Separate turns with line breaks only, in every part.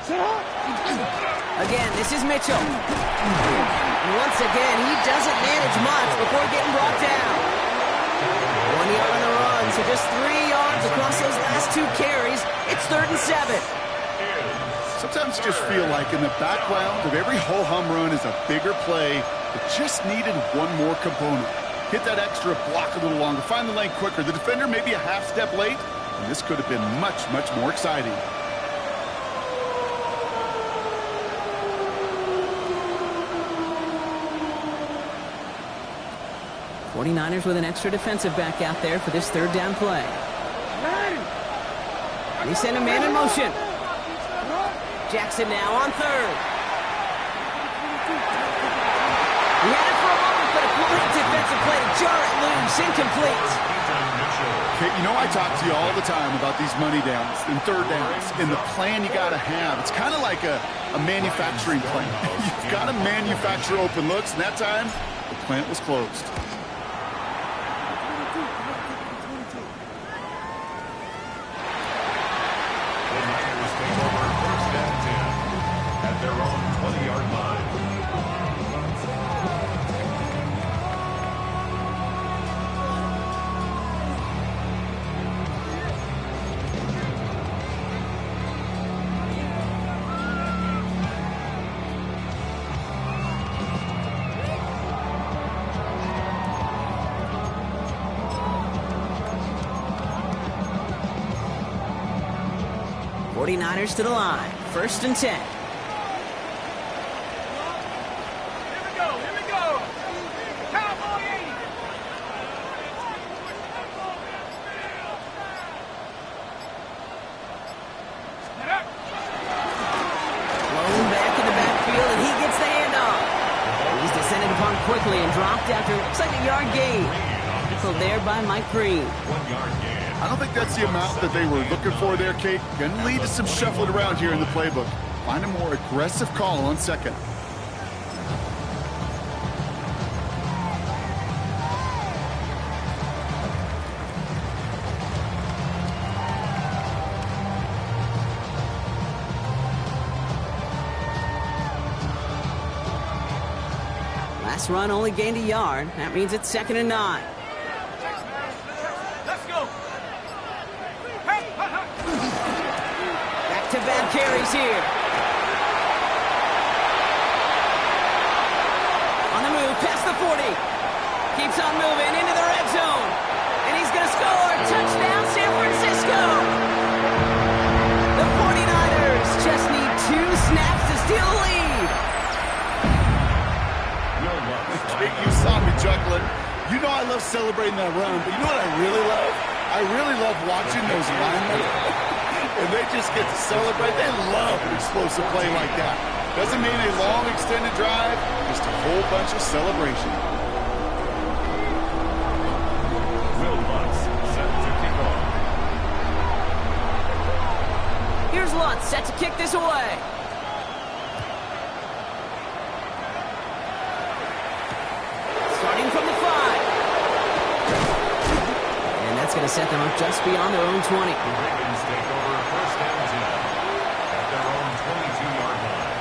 Again, this is Mitchell. And once again, he doesn't manage much before getting brought down. 1 yard on the run, so just 3 yards across those last 2 carries. It's 3rd and 7.
Sometimes you just feel like in the background of every ho-hum run is a bigger play that just needed one more component. Hit that extra block a little longer, find the lane quicker. The defender maybe a half step late, and this could have been much, much more exciting.
49ers with an extra defensive back out there for this 3rd down play. They send a man in motion. Jackson now on 3rd. He had it for a moment, but a great defensive play to jar it loose. Incomplete.
Okay, you know I talk to you all the time about these money downs and 3rd downs and the plan you got to have. It's kind of like a manufacturing plant. You've got to manufacture open looks, and that time the plant was closed.
Their own 20-yard line.
49ers to the line. 1st and 10. Quickly and dropped after looks like a yard gain. So there by Mike Green.
1 yard gain.
I don't think that's the amount that they were looking for there, Kate. Going to lead to some shuffling around here in the playbook. Find a more aggressive call on 2nd.
Last run only gained a yard. That means it's 2nd and 9.
Let's go.
Back-to-back carries here. On the move, past the 40. Keeps on moving into the red zone. And he's going to score. Touchdown, San Francisco. The 49ers just need 2 snaps to steal the lead.
You saw me juggling. You know I love celebrating that run, but you know what I really love? I really love watching those linemen. And they just get to celebrate. They love an explosive play like that. Doesn't mean a long extended drive, just a whole bunch of celebration.
Will Lutz set to kick off.
Here's Lutz set to kick this away. Starting from the 5. And that's going to set them up just beyond their own 20.
The Ravens take over 1st and 10 at their own 22-yard line.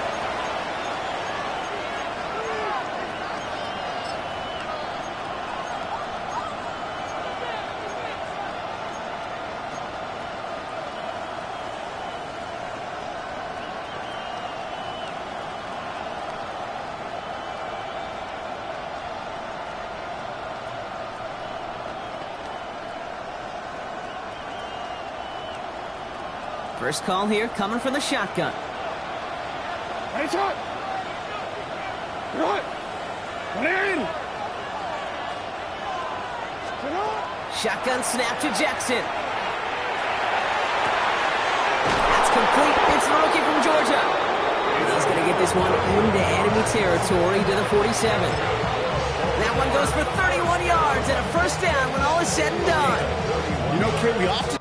First call here coming from the shotgun.
Hey, shot. Right.
Shotgun snap to Jackson. That's complete. It's the rookie from Georgia. And he's going to get this one into enemy territory to the 47. That one goes for 31 yards and a 1st down when all is said and done.
You know, Kate, we often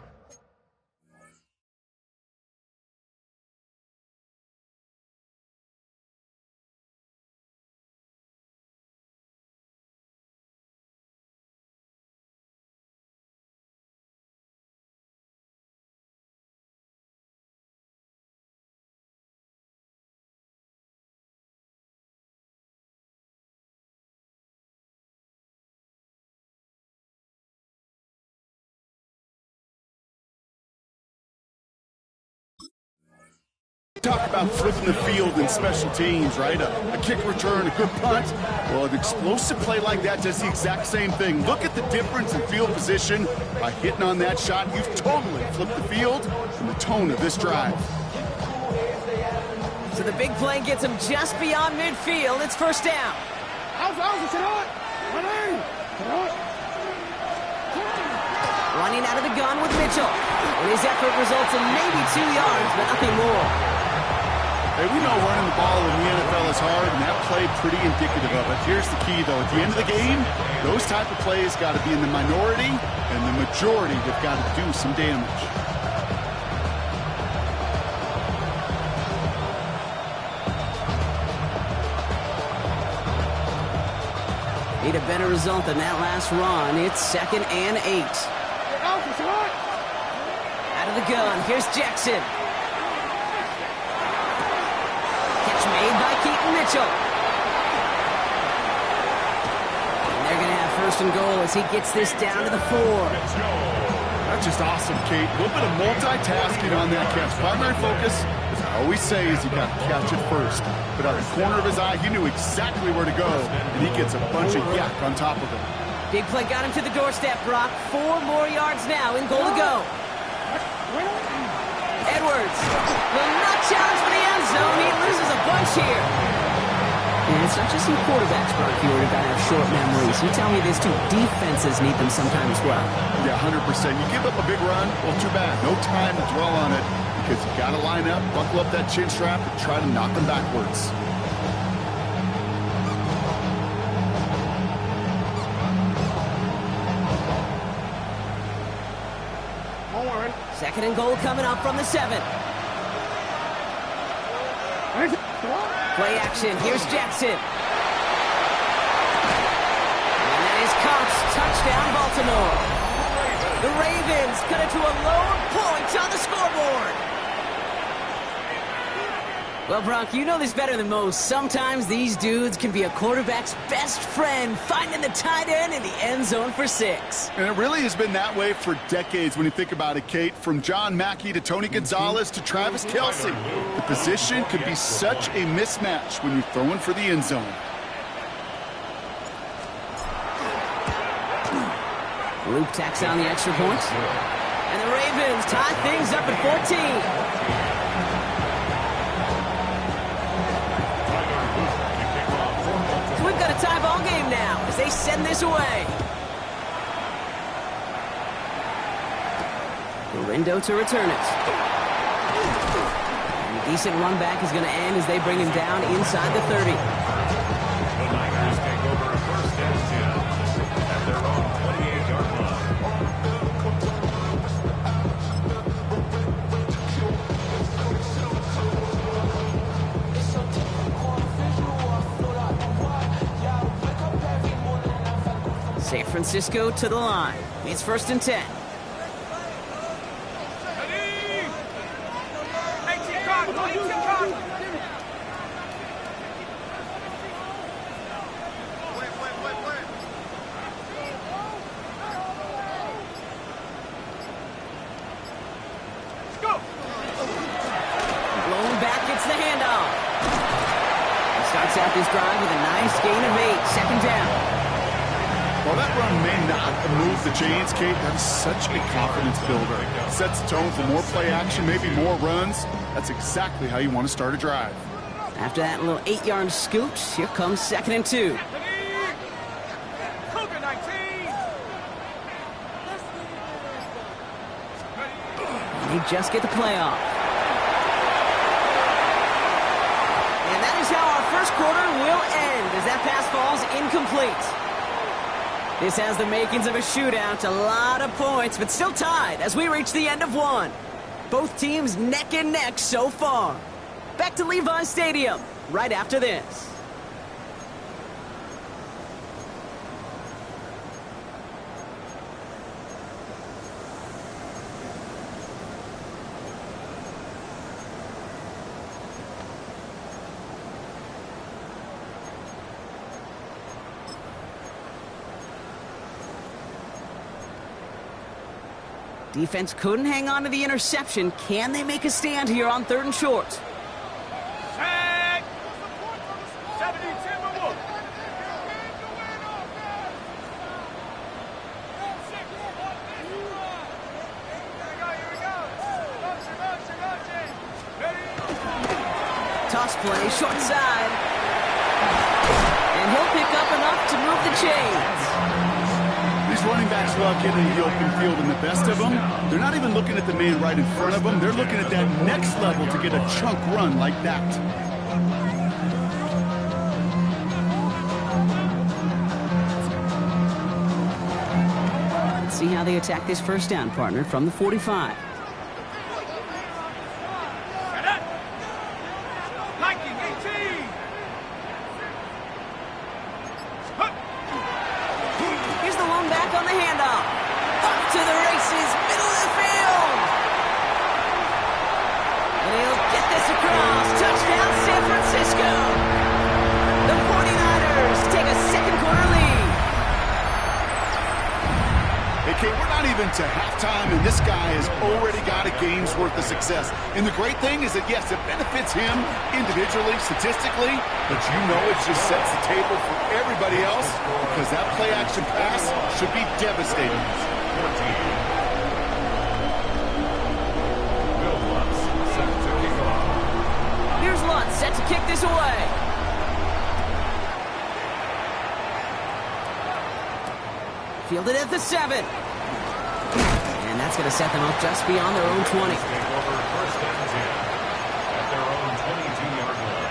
Talk about flipping the field in special teams, right? A kick return, a good punt. Well, an explosive play like that does the exact same thing. Look at the difference in field position. By hitting on that shot, you've totally flipped the field and the tone of this drive.
So the big play gets him just beyond midfield. It's first down. Running out of the gun with Mitchell. And his effort results in maybe 2 yards, but nothing more.
Hey, we know running the ball in the NFL is hard, and that play pretty indicative of it. Here's the key, though. At the end of the game, those type of plays got to be in the minority, and the majority have got to do some damage.
Need a better result than that last run. It's 2nd and 8. Out of the gun, here's Jackson. Catch made by Keaton Mitchell. And they're going to have 1st and goal as he gets this down to the 4.
That's just awesome, Kate. A little bit of multitasking on that catch. Primary focus, as I always say, is you got to catch it first. But out of the corner of his eye, he knew exactly where to go, and he gets a bunch of yak on top of it.
Big play got him to the doorstep, Brock. 4 more yards now in goal to go. Edwards will not challenge for the end zone. He loses a bunch here. And it's not just some quarterbacks, Brock, you are going to have short memories. You tell me these 2 defenses need them sometime as well.
Yeah, 100%. You give up a big run, well, too bad. No time to dwell on it because you got to line up, buckle up that chin strap, and try to knock them backwards.
Second and goal coming up from the 7. Play action. Here's Jackson. And that is Cox. Touchdown, Baltimore. The Ravens cut it to a lone point on the scoreboard. Well, Brock, you know this better than most. Sometimes these dudes can be a quarterback's best friend, finding the tight end in the end zone for 6.
And it really has been that way for decades when you think about it, Kate. From John Mackey to Tony Gonzalez to Travis Kelce. The position could be such a mismatch when you're throwing for the end zone.
Luke tacks on the extra point. And the Ravens tie things up at 14. We've got a tie ball game now as they send this away. Rindo to return it. And a decent run back is going to end as they bring him down inside the 30.
The Niners take over a 1st and 10 at their own 28-yard line.
San Francisco to the line. It's 1st and 10. Blown back, gets the handoff. He starts out this drive with a nice gain of 8. 2nd down.
While that run may not move the chains, Kate, that is such a confidence builder. Sets the tone for more play action, maybe more runs. That's exactly how you want to start a drive.
After that little 8-yard scoot, here comes 2nd and 2. And they just get the play off. And that is how our 1st quarter will end as that pass falls incomplete. This has the makings of a shootout, a lot of points, but still tied as we reach the end of 1. Both teams neck and neck so far. Back to Levi's Stadium right after this. Defense couldn't hang on to the interception. Can they make a stand here on 3rd and short?
Check. 72 move.
Toss play, short side. And he'll pick up enough to move the chains.
These running backs love getting in the open field, and the best of them, they're not even looking at the man right in front of them. They're looking at that next level to get a chunk run like that.
Let's see how they attack this first down, partner, from the 45. Here's the one back on the handoff. Off to the races, middle of the field. And he'll get this across. Touchdown, San Francisco. The 49ers take a second quarter lead.
Hey, Kate, we're not even to halftime, and this guy has already got a game's worth of success. And the great thing is that, yes, it benefits him individually, statistically, but you know it just sets the table for everybody else because that play-action pass should be devastating.
14. Bill Lutz set to kick off.
Here's Lutz set to kick this away. Fielded at the 7. And that's going to set them up just beyond their own 20.
Take over first and 10 at their own 22-yard line.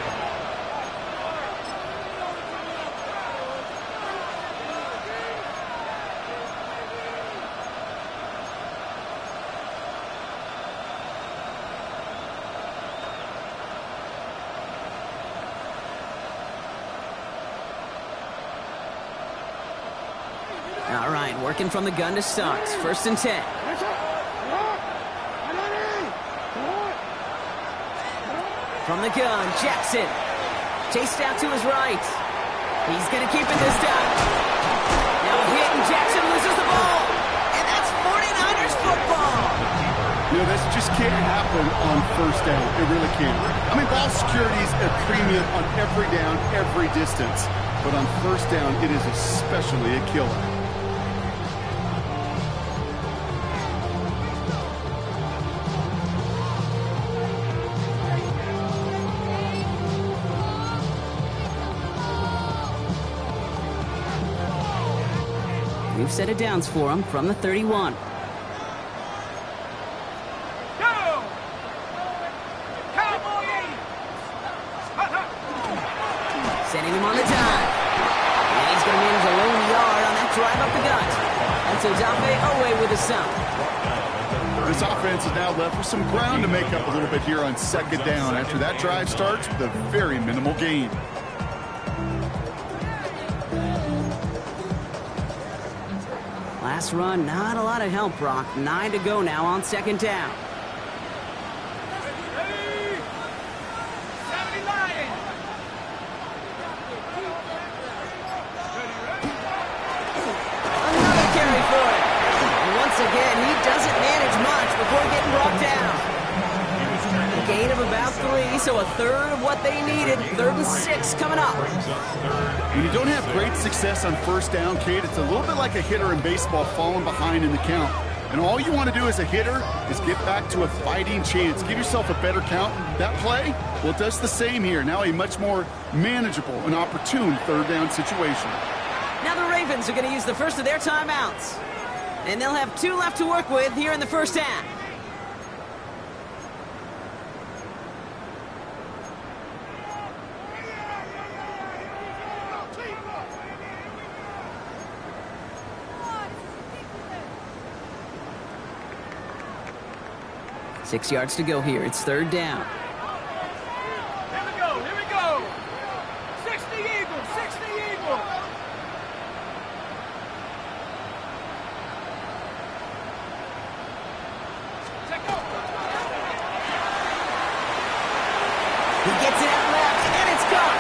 All right, working from the gun to start. First and 10. From the gun, Jackson. Chased out to his right. He's going to keep it this time. Now a hit, and Jackson loses the ball. And that's 49ers football.
You know, this just can't happen on first down. It really can't. I mean, ball security is a premium on every down, every distance. But on first down, it is especially a killer.
We've set it downs for him from the 31.
Go! Cowboys!
Sending him on the dive. And he's going to manage a lone yard on that drive up the gut. That's Odafe Owe with a sub.
This offense is now left with some ground to make up a little bit here on second down after that drive starts with a very minimal gain.
Last run, not a lot of help, Brock. 9 to go now on second down.
Ready? 70 Lions!
Another carry for it. And once again, he doesn't manage much before getting brought down. A gain of about 3, so a third of what they needed. 3rd and 6 coming up.
When you don't have great success on first down, Kate, it's a little bit like a hitter in baseball falling behind in the count. And all you want to do as a hitter is get back to a fighting chance. Give yourself a better count. That play, well, it does the same here. Now a much more manageable and opportune third down situation.
Now the Ravens are going to use the first of their timeouts. And they'll have 2 left to work with here in the first half. Six yards to go here. It's third down.
Here we go, here we go! 60 Eagles, 60 Eagles! Check out!
He gets it out left, and it's caught.